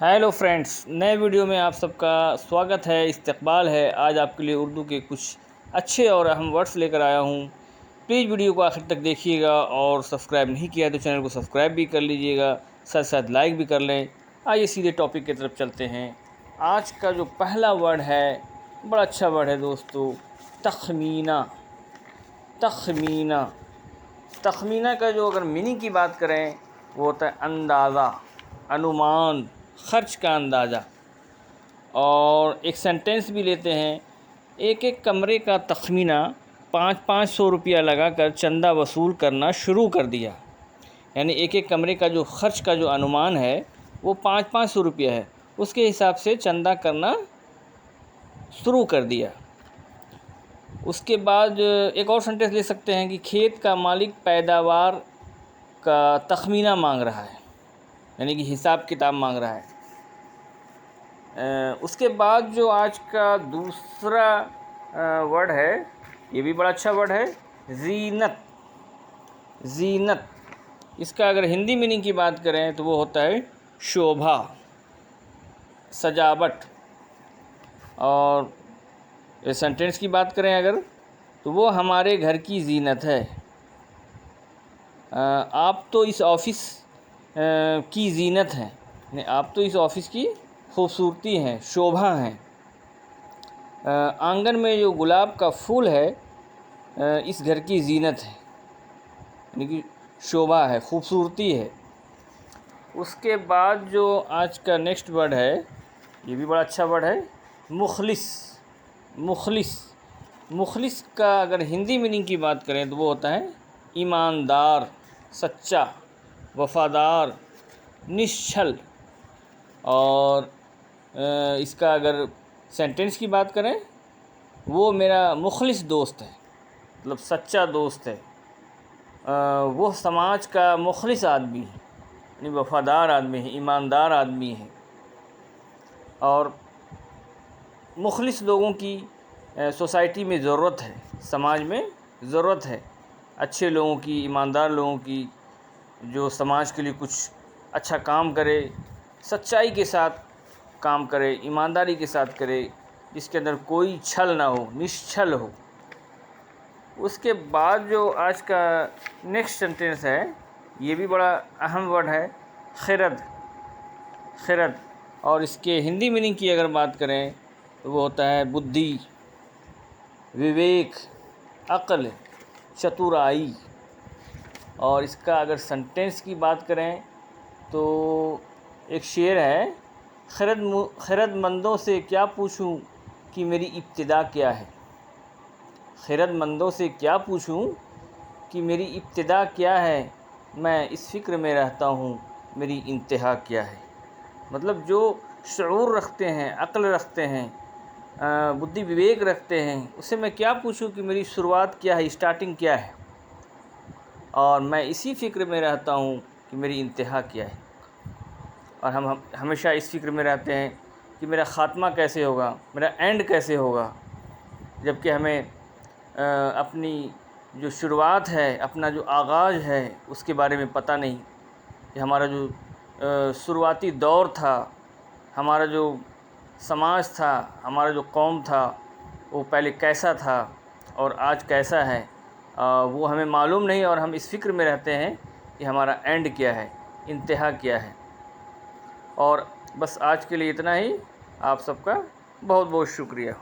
Hello friends, नए video में आप सबका स्वागत है, इस्तकबाल है। आज आपके लिए उर्दू के कुछ अच्छे और अहम वर्ड्स लेकर आया हूँ। प्लीज़ वीडियो को आखिर तक देखिएगा और सब्सक्राइब नहीं किया तो चैनल को सब्सक्राइब भी कर लीजिएगा, साथ साथ लाइक भी कर लें। आइए सीधे टॉपिक की तरफ चलते हैं। आज का जो पहला वर्ड है, बड़ा अच्छा वर्ड है दोस्तों, तखमीना। तखमीना तखमीना का जो अगर मीनिंग की बात करें वो होता है अंदाज़ा, अनुमान, खर्च का अंदाज़ा। और एक सेंटेंस भी लेते हैं, एक एक कमरे का तखमीना 500 रुपया लगाकर चंदा वसूल करना शुरू कर दिया। यानी एक एक कमरे का जो खर्च का जो अनुमान है वो 500 रुपया है, उसके हिसाब से चंदा करना शुरू कर दिया। उसके बाद एक और सेंटेंस ले सकते हैं कि खेत का मालिक पैदावार का तखमीना मांग रहा है, यानी कि हिसाब किताब मांग रहा है। उसके बाद जो आज का दूसरा वर्ड है, ये भी बड़ा अच्छा वर्ड है, ज़ीनत। ज़ीनत, इसका अगर हिंदी मीनिंग की बात करें तो वो होता है शोभा, सजावट। और सेंटेंस की बात करें अगर, तो वो हमारे घर की ज़ीनत है। आप तो इस ऑफ़िस की ज़ीनत हैं, यानी आप तो इस ऑफ़िस की खूबसूरती हैं, शोभा हैं। आंगन में जो गुलाब का फूल है इस घर की ज़ीनत है, यानी कि शोभा है, खूबसूरती है। उसके बाद जो आज का नेक्स्ट वर्ड है, ये भी बड़ा अच्छा वर्ड है, मुखलिस। मुखलिस मुखलिस का अगर हिंदी मीनिंग की बात करें तो वो होता है ईमानदार, सच्चा, वफ़ादार, निश्छल। और इसका अगर सेंटेंस की बात करें, वो मेरा मुखलिस दोस्त है, मतलब सच्चा दोस्त है। वो समाज का मुखलिस आदमी है, यानी वफ़ादार आदमी है, ईमानदार आदमी है। और मुखलिस लोगों की सोसाइटी में ज़रूरत है, समाज में ज़रूरत है, अच्छे लोगों की, ईमानदार लोगों की, जो समाज के लिए कुछ अच्छा काम करे, सच्चाई के साथ काम करे, ईमानदारी के साथ करे, जिसके अंदर कोई छल ना हो, निश्छल हो। उसके बाद जो आज का नेक्स्ट सेंटेंस है, ये भी बड़ा अहम वर्ड है, खिरद। खिरद, और इसके हिंदी मीनिंग की अगर बात करें तो वो होता है बुद्धि, विवेक, अक्ल, चतुराई। और इसका अगर सेंटेंस की बात करें तो एक शेर है, खिरदमंदों से क्या पूछूं कि मेरी इब्तिदा क्या है। खिरदमंदों से क्या पूछूं कि मेरी इब्तिदा क्या है, मैं इस फ़िक्र में रहता हूँ मेरी इंतहा क्या है। मतलब जो शऊर रखते हैं, अक्ल रखते हैं, बुद्धि विवेक रखते हैं, उससे मैं क्या पूछूं कि मेरी शुरुआत क्या है, स्टार्टिंग क्या है, और मैं इसी फ़िक्र में रहता हूँ कि मेरी इंतहा क्या है। और हम हमेशा इस फ़िक्र में रहते हैं कि मेरा ख़ात्मा कैसे होगा, मेरा एंड कैसे होगा, जबकि हमें अपनी जो शुरुआत है, अपना जो आगाज़ है, उसके बारे में पता नहीं कि हमारा जो शुरुआती दौर था, हमारा जो समाज था, हमारा जो कौम था, वो पहले कैसा था और आज कैसा है, वो हमें मालूम नहीं। और हम इस फ़िक्र में रहते हैं कि हमारा एंड क्या है, इंतहा क्या है। और बस आज के लिए इतना ही। आप सबका बहुत बहुत शुक्रिया।